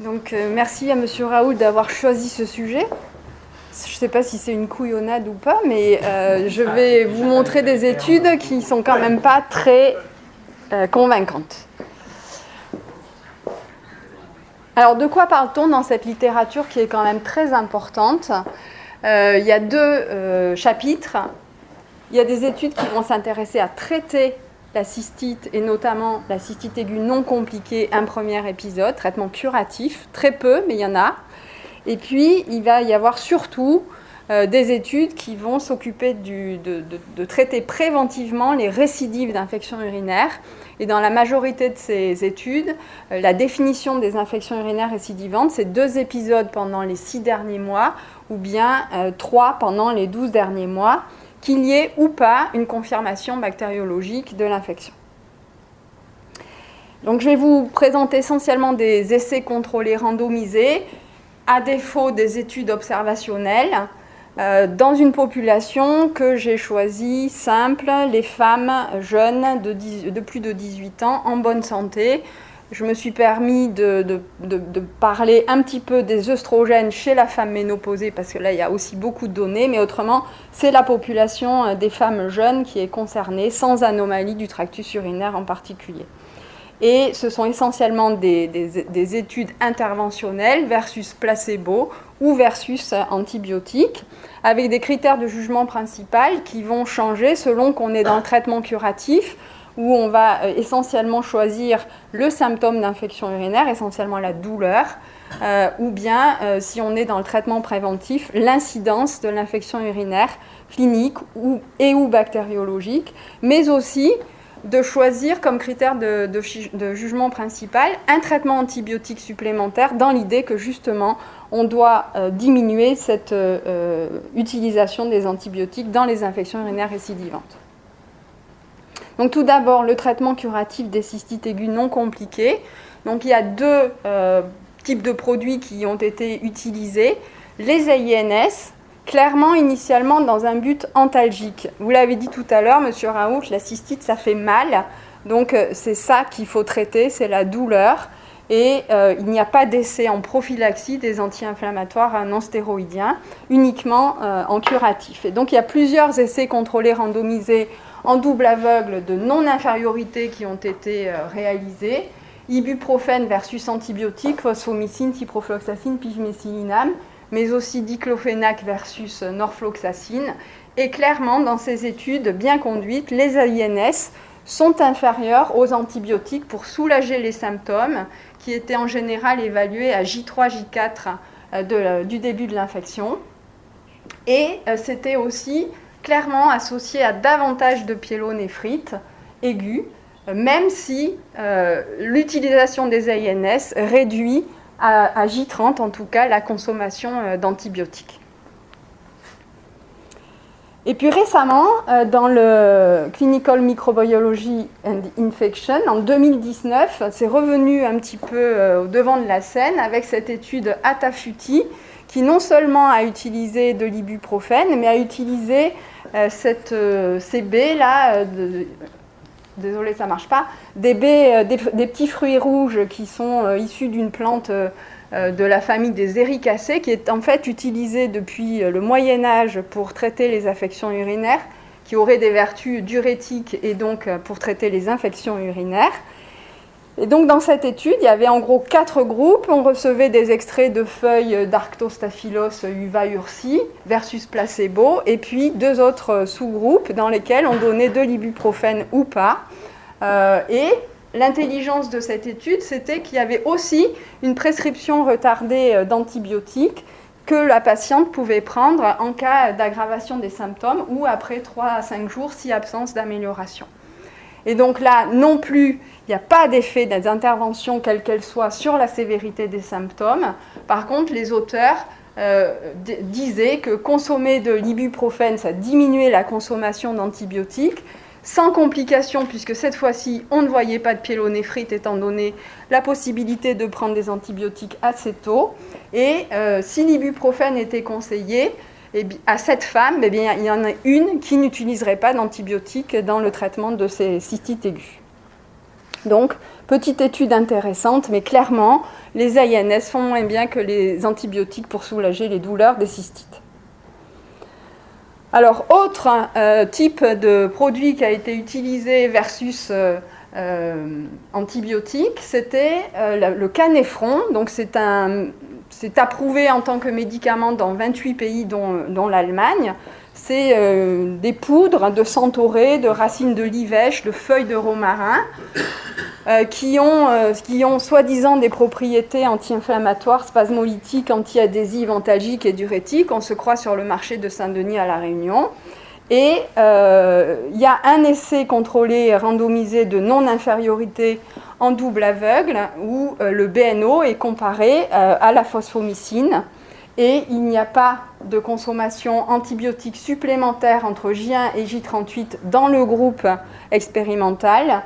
Donc merci à Monsieur Raoult d'avoir choisi ce sujet. Je ne sais pas si c'est une couillonnade ou pas, mais je vais vous montrer des études qui ne sont quand même pas très convaincantes. Alors de quoi parle-t-on dans cette littérature qui est quand même très importante ? Il y a deux chapitres. Il y a des études qui vont s'intéresser à traiter la cystite et notamment la cystite aiguë non compliquée, un premier épisode, traitement curatif, très peu, mais il y en a. Et puis, il va y avoir surtout des études qui vont s'occuper de traiter préventivement les récidives d'infections urinaires. Et dans la majorité de ces études, la définition des infections urinaires récidivantes, c'est 2 épisodes pendant les 6 derniers mois ou bien 3 pendant les 12 derniers mois, qu'il y ait ou pas une confirmation bactériologique de l'infection. Donc je vais vous présenter essentiellement des essais contrôlés randomisés, à défaut des études observationnelles, dans une population que j'ai choisie simple, les femmes jeunes de plus de 18 ans en bonne santé. Je me suis permis de parler un petit peu des œstrogènes chez la femme ménopausée, parce que là, il y a aussi beaucoup de données, mais autrement, c'est la population des femmes jeunes qui est concernée, sans anomalie du tractus urinaire en particulier. Et ce sont essentiellement des études interventionnelles versus placebo ou versus antibiotiques, avec des critères de jugement principal qui vont changer selon qu'on est dans le traitement curatif, où on va essentiellement choisir le symptôme d'infection urinaire, essentiellement la douleur, ou bien, si on est dans le traitement préventif, l'incidence de l'infection urinaire clinique ou bactériologique, mais aussi de choisir comme critère de jugement principal un traitement antibiotique supplémentaire dans l'idée que justement on doit diminuer cette utilisation des antibiotiques dans les infections urinaires récidivantes. Donc tout d'abord, le traitement curatif des cystites aiguës non compliquées. Donc il y a 2 types de produits qui ont été utilisés. Les AINS, clairement initialement dans un but antalgique. Vous l'avez dit tout à l'heure, Monsieur Raoult, la cystite, ça fait mal. Donc c'est ça qu'il faut traiter, c'est la douleur. Et il n'y a pas d'essai en prophylaxie des anti-inflammatoires non stéroïdiens, uniquement en curatif. Et donc il y a plusieurs essais contrôlés randomisés en double aveugle de non-infériorité qui ont été réalisés. Ibuprofène versus antibiotiques, fosfomycine, ciprofloxacine, pivmécillinam, mais aussi diclofénac versus norfloxacine. Et clairement, dans ces études bien conduites, les AINS sont inférieurs aux antibiotiques pour soulager les symptômes qui étaient en général évalués à J3, J4 du début de l'infection. Et c'était aussi clairement associé à davantage de pyélonéphrite aiguë, même si l'utilisation des AINS réduit à J30 en tout cas la consommation d'antibiotiques. Et puis récemment, dans le Clinical Microbiology and Infection, en 2019, c'est revenu un petit peu au devant de la scène avec cette étude Atafuti qui non seulement a utilisé de l'ibuprofène, mais a utilisé cette CB là, désolé ça marche pas, des petits fruits rouges qui sont issus d'une plante de la famille des éricacées, qui est en fait utilisée depuis le Moyen-Âge pour traiter les affections urinaires, qui auraient des vertus diurétiques et donc pour traiter les infections urinaires. Et donc dans cette étude, il y avait en gros 4 groupes. On recevait des extraits de feuilles d'Arctostaphylos uva ursi versus placebo, et puis 2 autres sous-groupes dans lesquels on donnait de l'ibuprofène ou pas. Et l'intelligence de cette étude, c'était qu'il y avait aussi une prescription retardée d'antibiotiques que la patiente pouvait prendre en cas d'aggravation des symptômes ou après 3 à 5 jours si absence d'amélioration. Et donc là, non plus, il n'y a pas d'effet des interventions, quelles qu'elles soient, sur la sévérité des symptômes. Par contre, les auteurs disaient que consommer de l'ibuprofène, ça diminuait la consommation d'antibiotiques, sans complications, puisque cette fois-ci, on ne voyait pas de pyélonéphrite, étant donné la possibilité de prendre des antibiotiques assez tôt. Et si l'ibuprofène était conseillé, à cette femme, il y en a une qui n'utiliserait pas d'antibiotiques dans le traitement de ces cystites aiguës. Donc, petite étude intéressante, mais clairement, les INS font moins bien que les antibiotiques pour soulager les douleurs des cystites. Alors, autre type de produit qui a été utilisé versus antibiotiques, c'était le canéphron. Donc, c'est approuvé en tant que médicament dans 28 pays, dont l'Allemagne. C'est des poudres de centaurée, de racines de livèche, de feuilles de romarin, qui ont soi-disant des propriétés anti-inflammatoires, spasmolytiques, anti-adhésives, antalgiques et diurétiques. On se croit sur le marché de Saint-Denis à La Réunion. Et il y a un essai contrôlé randomisé de non-infériorité en double aveugle où le BNO est comparé à la phosphomycine. Et il n'y a pas de consommation antibiotique supplémentaire entre J1 et J38 dans le groupe expérimental.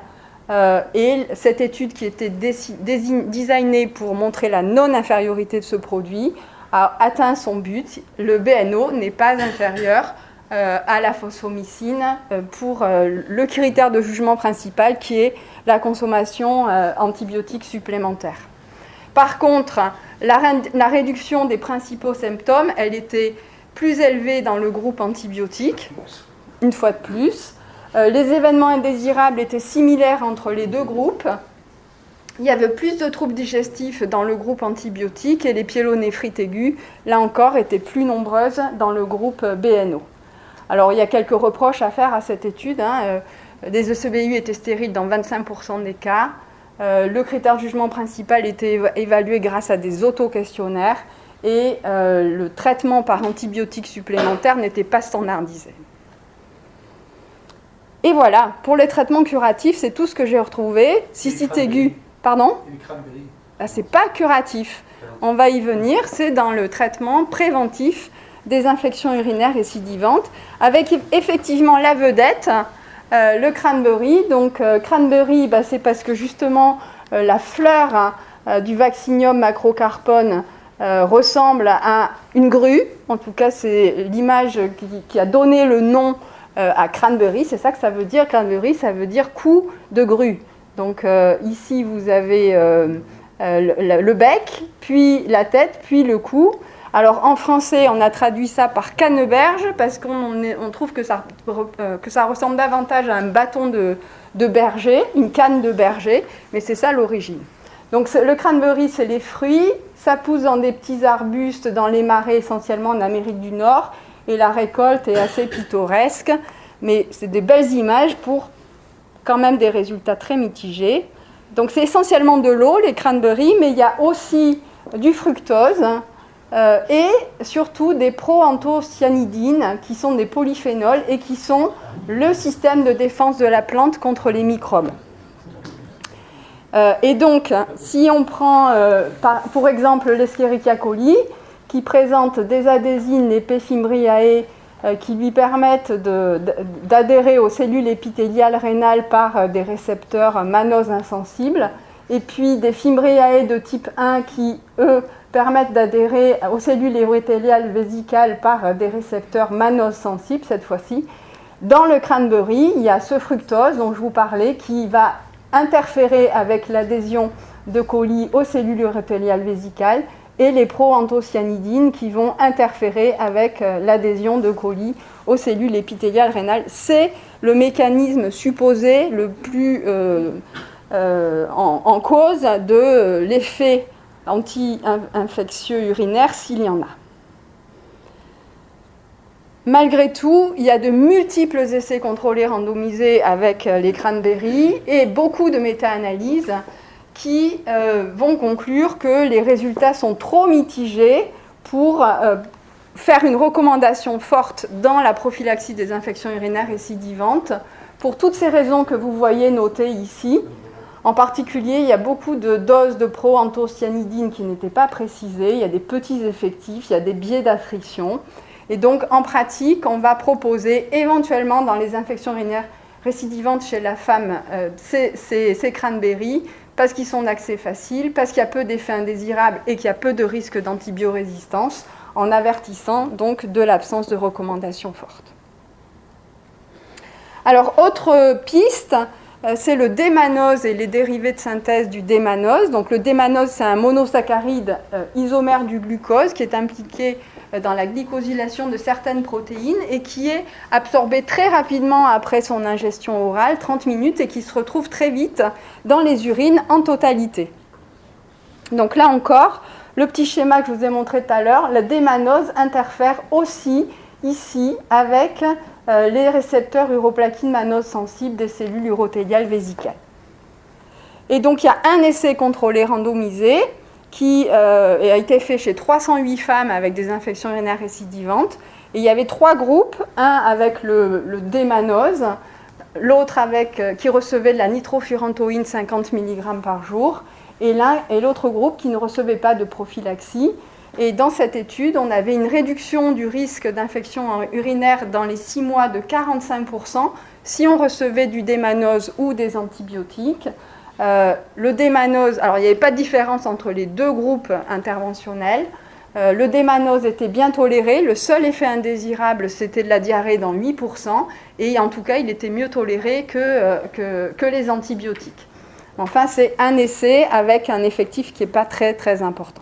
Et cette étude qui était designée pour montrer la non-infériorité de ce produit a atteint son but. Le BNO n'est pas inférieur à la phosphomycine pour le critère de jugement principal qui est la consommation antibiotique supplémentaire. Par contre, la réduction des principaux symptômes, elle était plus élevée dans le groupe antibiotique, une fois de plus. Les événements indésirables étaient similaires entre les deux groupes. Il y avait plus de troubles digestifs dans le groupe antibiotique et les pyélonéphrites aiguës, là encore, étaient plus nombreuses dans le groupe BNO. Alors, il y a quelques reproches à faire à cette étude. Les ECBU étaient stériles dans 25% des cas. Le critère de jugement principal était évalué grâce à des auto-questionnaires et le traitement par antibiotiques supplémentaires n'était pas standardisé. Et voilà, pour les traitements curatifs, c'est tout ce que j'ai retrouvé. Cystite aiguë, pardon ? C'est pas curatif. On va y venir, c'est dans le traitement préventif des infections urinaires récidivantes, avec effectivement la vedette, le cranberry. Donc cranberry, c'est parce que justement la fleur du Vaccinium macrocarpone ressemble à une grue. En tout cas, c'est l'image qui a donné le nom à cranberry. C'est ça que ça veut dire. Cranberry, ça veut dire cou de grue. Donc ici, vous avez le bec, puis la tête, puis le cou. Alors en français, on a traduit ça par canneberge parce qu'on trouve que ça ressemble davantage à un bâton de berger, une canne de berger, mais c'est ça l'origine. Donc le cranberry, c'est les fruits, ça pousse dans des petits arbustes dans les marais, essentiellement en Amérique du Nord, et la récolte est assez pittoresque, mais c'est des belles images pour quand même des résultats très mitigés. Donc c'est essentiellement de l'eau, les cranberries, mais il y a aussi du fructose, et surtout des proanthocyanidines qui sont des polyphénols et qui sont le système de défense de la plante contre les microbes. Et donc, si on prend pour exemple l'Escherichia coli, qui présente des adhésines, les P. fimbriae, qui lui permettent d'adhérer aux cellules épithéliales rénales par des récepteurs mannose insensibles, et puis des fimbriae de type 1 qui, eux, permettent d'adhérer aux cellules épithéliales vésicales par des récepteurs mannose sensibles, cette fois-ci. Dans le cranberry, il y a ce fructose dont je vous parlais qui va interférer avec l'adhésion de coli aux cellules épithéliales vésicales et les proanthocyanidines qui vont interférer avec l'adhésion de coli aux cellules épithéliales rénales. C'est le mécanisme supposé le plus en cause de l'effet anti-infectieux urinaire s'il y en a. Malgré tout, il y a de multiples essais contrôlés randomisés avec les cranberries et beaucoup de méta-analyses qui vont conclure que les résultats sont trop mitigés pour faire une recommandation forte dans la prophylaxie des infections urinaires récidivantes, pour toutes ces raisons que vous voyez notées ici. En particulier, il y a beaucoup de doses de proanthocyanidine qui n'étaient pas précisées, il y a des petits effectifs, il y a des biais d'attrition. Et donc, en pratique, on va proposer éventuellement dans les infections urinaires récidivantes chez la femme ces cranberries, parce qu'ils sont d'accès facile, parce qu'il y a peu d'effets indésirables et qu'il y a peu de risques d'antibiorésistance, en avertissant donc de l'absence de recommandations fortes. Alors, autre piste, c'est le démanose et les dérivés de synthèse du démanose. Donc le démanose, c'est un monosaccharide isomère du glucose qui est impliqué dans la glycosylation de certaines protéines et qui est absorbé très rapidement après son ingestion orale, 30 minutes, et qui se retrouve très vite dans les urines en totalité. Donc là encore, le petit schéma que je vous ai montré tout à l'heure, la démanose interfère aussi ici avec les récepteurs uroplaquine manose sensibles des cellules urothéliales vésicales. Et donc il y a un essai contrôlé randomisé qui a été fait chez 308 femmes avec des infections urinaires récidivantes. Et il y avait 3 groupes, un avec le démanose, l'autre qui recevait de la nitrofurantoïne 50 mg par jour, et l'un et l'autre groupe qui ne recevait pas de prophylaxie. Et dans cette étude, on avait une réduction du risque d'infection urinaire dans les 6 mois de 45% si on recevait du démanose ou des antibiotiques. Le démanose, alors il n'y avait pas de différence entre les 2 groupes interventionnels. Le démanose était bien toléré. Le seul effet indésirable, c'était de la diarrhée dans 8%. Et en tout cas, il était mieux toléré que les antibiotiques. Enfin, c'est un essai avec un effectif qui n'est pas très, très important.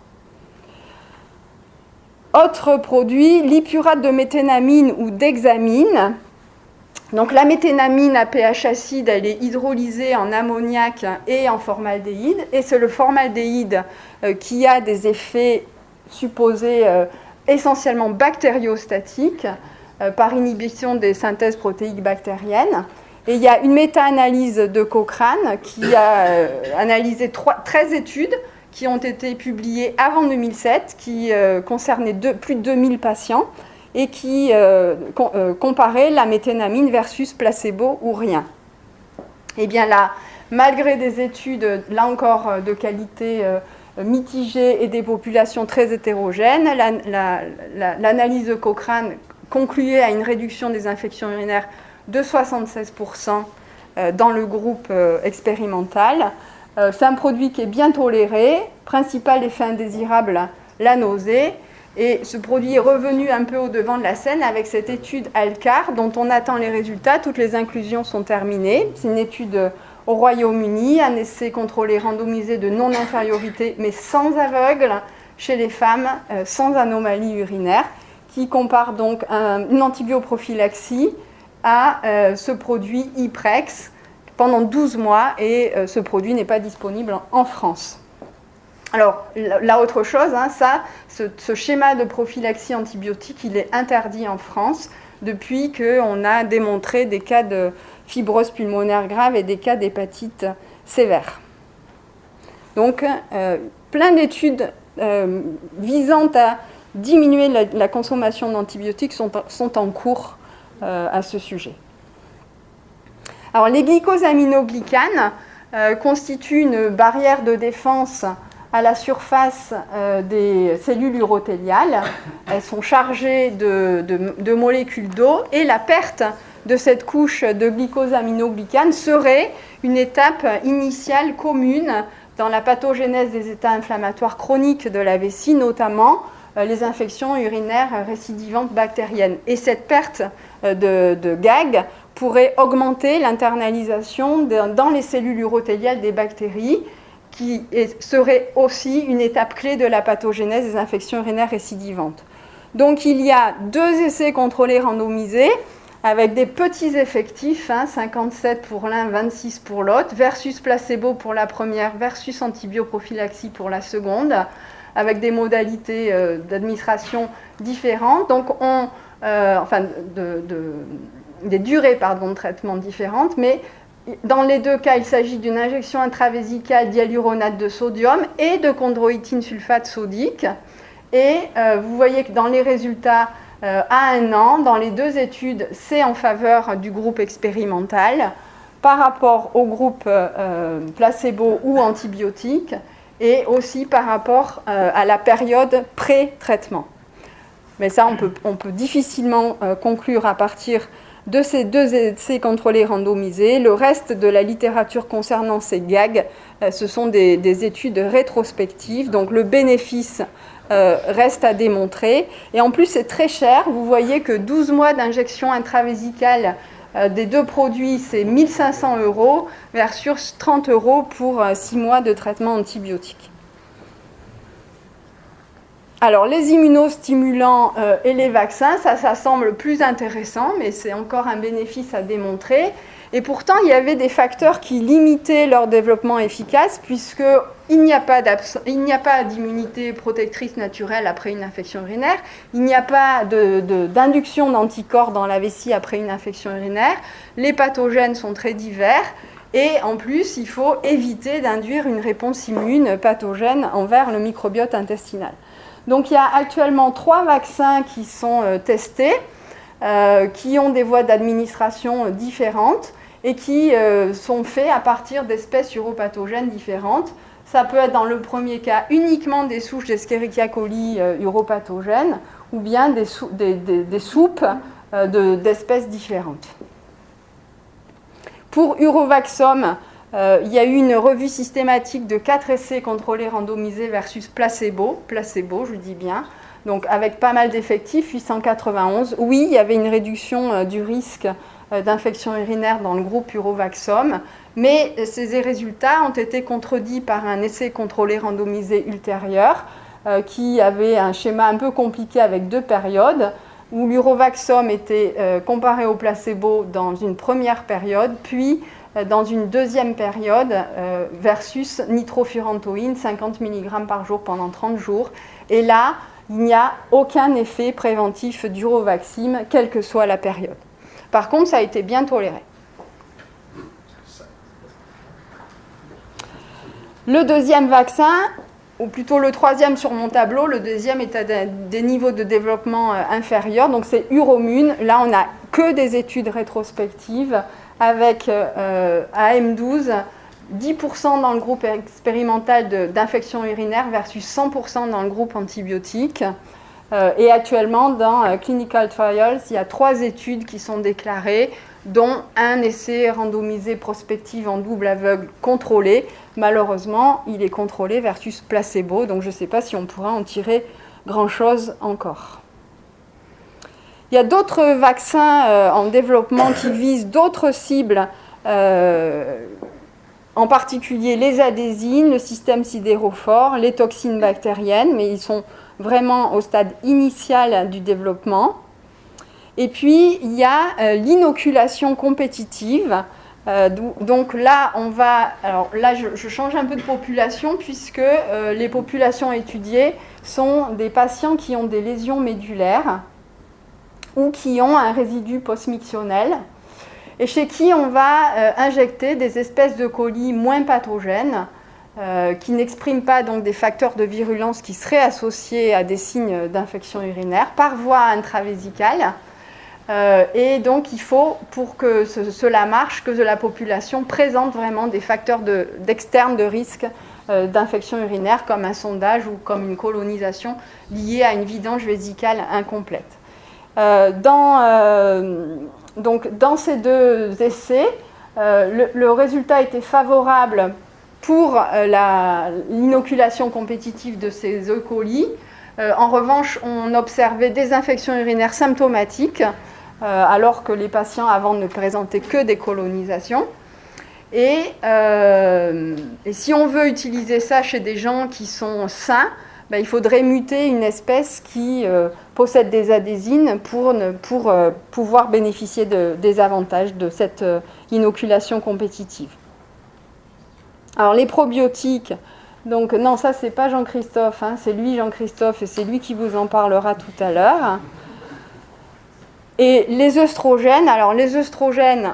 Autre produit, l'ipurate de méthénamine ou d'hexamine. Donc la méthénamine à pH acide, elle est hydrolysée en ammoniac et en formaldéhyde. Et c'est le formaldéhyde qui a des effets supposés essentiellement bactériostatiques par inhibition des synthèses protéiques bactériennes. Et il y a une méta-analyse de Cochrane qui a analysé 13 études qui ont été publiées avant 2007, qui concernaient plus de 2000 patients et qui comparaient la méthénamine versus placebo ou rien. Et bien là, malgré des études, là encore, de qualité mitigée et des populations très hétérogènes, l'analyse de Cochrane concluait à une réduction des infections urinaires de 76% dans le groupe expérimental. C'est un produit qui est bien toléré. Principal effet indésirable, la nausée. Et ce produit est revenu un peu au devant de la scène avec cette étude ALCAR dont on attend les résultats. Toutes les inclusions sont terminées. C'est une étude au Royaume-Uni, un essai contrôlé randomisé de non-infériorité, mais sans aveugle, chez les femmes sans anomalie urinaire, qui compare donc une antibioprophylaxie à ce produit Iprex pendant 12 mois, et ce produit n'est pas disponible en France. Alors, là, autre chose, ce schéma de prophylaxie antibiotique, il est interdit en France depuis qu'on a démontré des cas de fibrose pulmonaire grave et des cas d'hépatite sévère. Donc, plein d'études visant à diminuer la consommation d'antibiotiques sont en cours à ce sujet. Alors, les glycosaminoglycanes constituent une barrière de défense à la surface des cellules urothéliales. Elles sont chargées de molécules d'eau, et la perte de cette couche de glycosaminoglycanes serait une étape initiale commune dans la pathogénèse des états inflammatoires chroniques de la vessie, notamment les infections urinaires récidivantes bactériennes. Et cette perte de GAG pourrait augmenter l'internalisation dans les cellules urothéliales des bactéries, qui serait aussi une étape clé de la pathogénèse des infections urinaires récidivantes. Donc il y a 2 essais contrôlés randomisés avec des petits effectifs, 57 pour l'un, 26 pour l'autre, versus placebo pour la première, versus antibioprophylaxie pour la seconde, avec des modalités d'administration différentes, donc des durées de traitement différentes, mais dans les 2 cas, il s'agit d'une injection intravésicale d'hyaluronate de sodium et de chondroïtine sulfate sodique. Et vous voyez que dans les résultats à 1 an, dans les 2 études, c'est en faveur du groupe expérimental par rapport au groupe placebo ou antibiotique, et aussi par rapport à la période pré-traitement. Mais ça, on peut difficilement conclure à partir de ces 2 essais contrôlés randomisés. Le reste de la littérature concernant ces GAG, ce sont des études rétrospectives, donc le bénéfice reste à démontrer. Et en plus, c'est très cher. Vous voyez que 12 mois d'injection intravésicale des deux produits, c'est 1 500 € versus 30 € pour 6 mois de traitement antibiotique. Alors, les immunostimulants et les vaccins, ça semble plus intéressant, mais c'est encore un bénéfice à démontrer. Et pourtant, il y avait des facteurs qui limitaient leur développement efficace, puisqu'il n'y a pas d'immunité protectrice naturelle après une infection urinaire, il n'y a pas d'induction d'anticorps dans la vessie après une infection urinaire, les pathogènes sont très divers, et en plus, il faut éviter d'induire une réponse immune pathogène envers le microbiote intestinal. Donc il y a actuellement 3 vaccins qui sont testés, qui ont des voies d'administration différentes et qui sont faits à partir d'espèces uropathogènes différentes. Ça peut être dans le premier cas uniquement des souches d'Escherichia coli uropathogènes ou bien des soupes d'espèces différentes. Pour Urovaxom, il y a eu une revue systématique de 4 essais contrôlés randomisés versus placebo, je dis bien, donc avec pas mal d'effectifs, 891. Oui, il y avait une réduction du risque d'infection urinaire dans le groupe Urovaxom, mais ces résultats ont été contredits par un essai contrôlé randomisé ultérieur qui avait un schéma un peu compliqué avec 2 périodes, où l'Urovaxom était comparé au placebo dans une première période, puis dans une deuxième période versus nitrofurantoïne, 50 mg par jour pendant 30 jours. Et là, il n'y a aucun effet préventif d'Urovaxim, quelle que soit la période. Par contre, ça a été bien toléré. Le deuxième vaccin, ou plutôt le troisième sur mon tableau, le deuxième est à des niveaux de développement inférieurs, donc c'est Uromune. Là, on n'a que des études rétrospectives avec AM12, 10% dans le groupe expérimental d'infection urinaire versus 100% dans le groupe antibiotique. Et actuellement, dans Clinical Trials, il y a 3 études qui sont déclarées, dont un essai randomisé prospectif en double aveugle contrôlé. Malheureusement, il est contrôlé versus placebo, donc je ne sais pas si on pourra en tirer grand-chose encore. Il y a d'autres vaccins en développement qui visent d'autres cibles, en particulier les adhésines, le système sidérophore, les toxines bactériennes, mais ils sont vraiment au stade initial du développement. Et puis, il y a l'inoculation compétitive. Donc là, je change un peu de population puisque les populations étudiées sont des patients qui ont des lésions médulaires ou qui ont un résidu postmictionnel et chez qui on va injecter des espèces de colis moins pathogènes qui n'expriment pas donc des facteurs de virulence qui seraient associés à des signes d'infection urinaire par voie intravésicale. Et donc il faut, pour que cela marche, que la population présente vraiment des facteurs d'externes de risque d'infection urinaire comme un sondage ou comme une colonisation liée à une vidange vésicale incomplète. Donc dans ces 2 essais, le résultat était favorable pour l'inoculation compétitive de ces E. coli. En revanche, on observait des infections urinaires symptomatiques, alors que les patients avant ne présentaient que des colonisations. Et si on veut utiliser ça chez des gens qui sont sains, il faudrait muter une espèce qui possède des adhésines pour pouvoir bénéficier des avantages de cette inoculation compétitive. Alors les probiotiques, donc non, ça c'est pas Jean-Christophe, c'est lui Jean-Christophe et c'est lui qui vous en parlera tout à l'heure. Et les œstrogènes, alors les œstrogènes,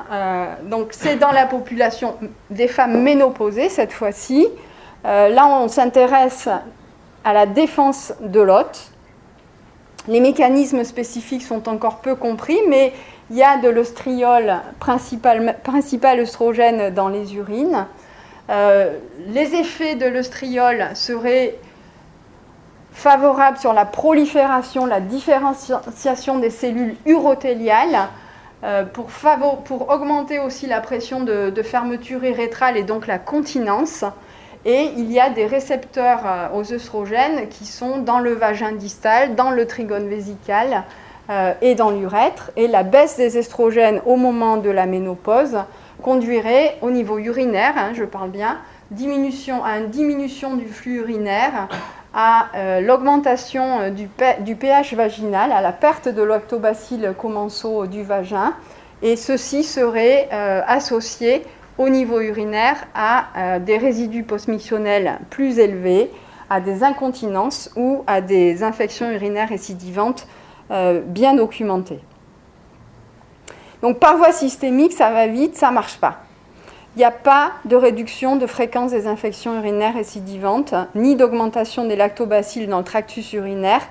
donc c'est dans la population des femmes ménopausées cette fois-ci. Là on s'intéresse à la défense de l'hôte. Les mécanismes spécifiques sont encore peu compris, mais il y a de l'œstriol, principal œstrogène dans les urines. Les effets de l'œstriol seraient favorables sur la prolifération, la différenciation des cellules urothéliales, pour augmenter aussi la pression de fermeture urétrale et donc la continence. Et il y a des récepteurs aux œstrogènes qui sont dans le vagin distal, dans le trigone vésical et dans l'urètre, et la baisse des estrogènes au moment de la ménopause conduirait au niveau urinaire, je parle bien, à une diminution du flux urinaire, à l'augmentation du pH vaginal, à la perte de lactobacilles commensaux du vagin, et ceci serait associé au niveau urinaire à des résidus postmictionnels plus élevés, à des incontinences ou à des infections urinaires récidivantes bien documentées. Donc par voie systémique, ça va vite, ça ne marche pas. Il n'y a pas de réduction de fréquence des infections urinaires récidivantes, ni d'augmentation des lactobacilles dans le tractus urinaire,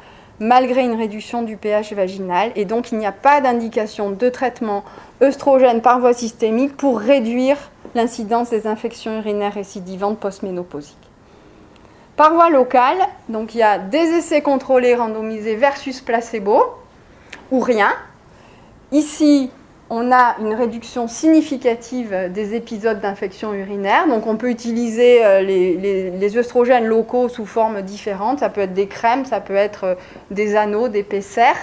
malgré une réduction du pH vaginal. Et donc, il n'y a pas d'indication de traitement œstrogène par voie systémique pour réduire l'incidence des infections urinaires récidivantes post-ménopausiques. Par voie locale, donc il y a des essais contrôlés randomisés versus placebo, ou rien. Ici, on a une réduction significative des épisodes d'infection urinaire. Donc, on peut utiliser les œstrogènes locaux sous formes différentes. Ça peut être des crèmes, ça peut être des anneaux, des PSR.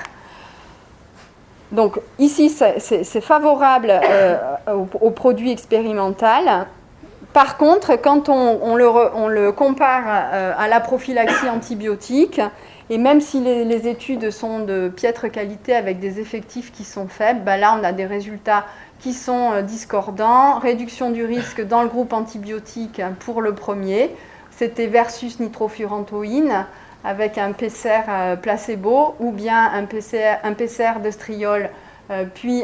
Donc, ici, c'est favorable au produit expérimental. Par contre, quand on le compare à la prophylaxie antibiotique, et même si les études sont de piètre qualité avec des effectifs qui sont faibles, là on a des résultats qui sont discordants. Réduction du risque dans le groupe antibiotique pour le premier, c'était versus nitrofurantoïne avec un PCR placebo ou bien un PCR d'estriol plus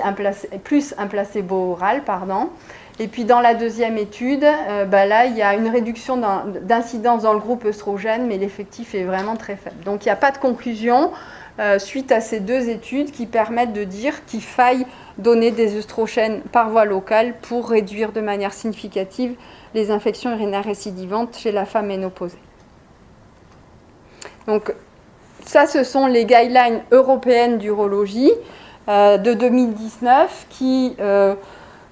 un placebo oral, Et puis dans la deuxième étude, là, il y a une réduction d'incidence dans le groupe œstrogène, mais l'effectif est vraiment très faible. Donc il n'y a pas de conclusion suite à ces deux études qui permettent de dire qu'il faille donner des œstrogènes par voie locale pour réduire de manière significative les infections urinaires récidivantes chez la femme ménopausée. Donc ça, ce sont les guidelines européennes d'urologie de 2019 qui...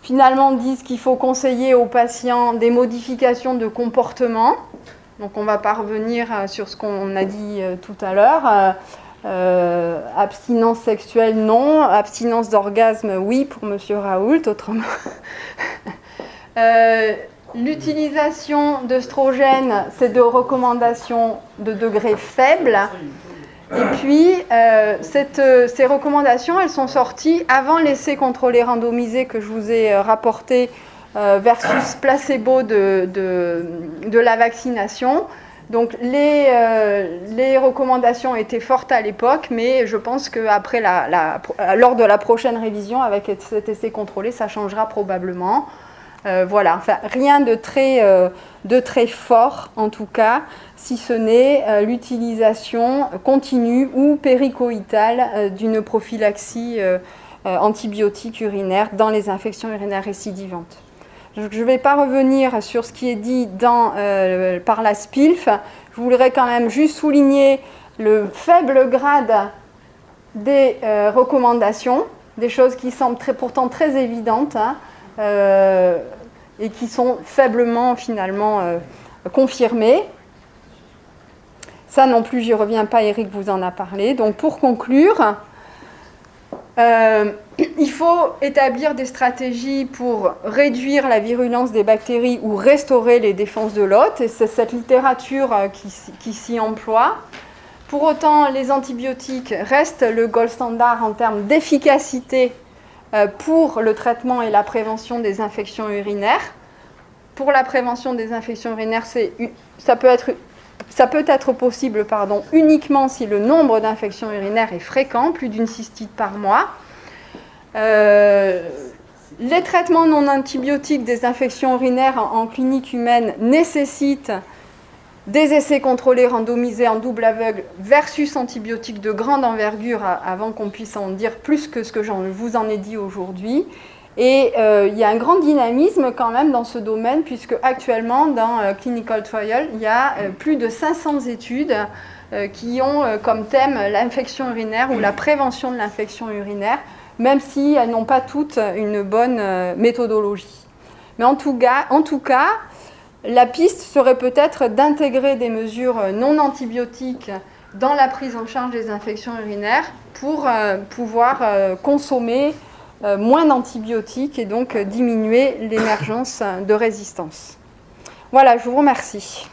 finalement, disent qu'il faut conseiller aux patients des modifications de comportement. Donc, on ne va pas revenir sur ce qu'on a dit tout à l'heure. Abstinence sexuelle, non. Abstinence d'orgasme, oui, pour M. Raoult, autrement. L'utilisation d'œstrogènes, c'est de recommandations de degré faible. Et puis, ces recommandations, elles sont sorties avant l'essai contrôlé randomisé que je vous ai rapporté versus placebo de la vaccination. Donc, les recommandations étaient fortes à l'époque, mais je pense que lors de la prochaine révision, avec cet essai contrôlé, ça changera probablement. Voilà, enfin, rien de très fort en tout cas, si ce n'est l'utilisation continue ou péricoïtale d'une prophylaxie antibiotique urinaire dans les infections urinaires récidivantes. Je ne vais pas revenir sur ce qui est dit par la SPILF. Je voudrais quand même juste souligner le faible grade des recommandations, des choses qui semblent pourtant très évidentes, et qui sont faiblement finalement confirmées. Ça non plus, j'y reviens pas, Eric vous en a parlé. Donc pour conclure, il faut établir des stratégies pour réduire la virulence des bactéries ou restaurer les défenses de l'hôte, et c'est cette littérature qui s'y emploie. Pour autant, les antibiotiques restent le gold standard en termes d'efficacité pour le traitement et la prévention des infections urinaires. Pour la prévention des infections urinaires, ça peut être possible uniquement si le nombre d'infections urinaires est fréquent, plus d'une cystite par mois. Les traitements non antibiotiques des infections urinaires en clinique humaine nécessitent des essais contrôlés randomisés en double aveugle versus antibiotiques de grande envergure avant qu'on puisse en dire plus que ce que je vous en ai dit aujourd'hui. Et il y a un grand dynamisme quand même dans ce domaine, puisque actuellement dans Clinical Trial, il y a plus de 500 études qui ont comme thème l'infection urinaire ou la prévention de l'infection urinaire, même si elles n'ont pas toutes une bonne méthodologie. Mais en tout cas, la piste serait peut-être d'intégrer des mesures non antibiotiques dans la prise en charge des infections urinaires pour pouvoir consommer moins d'antibiotiques et donc diminuer l'émergence de résistance. Voilà, je vous remercie.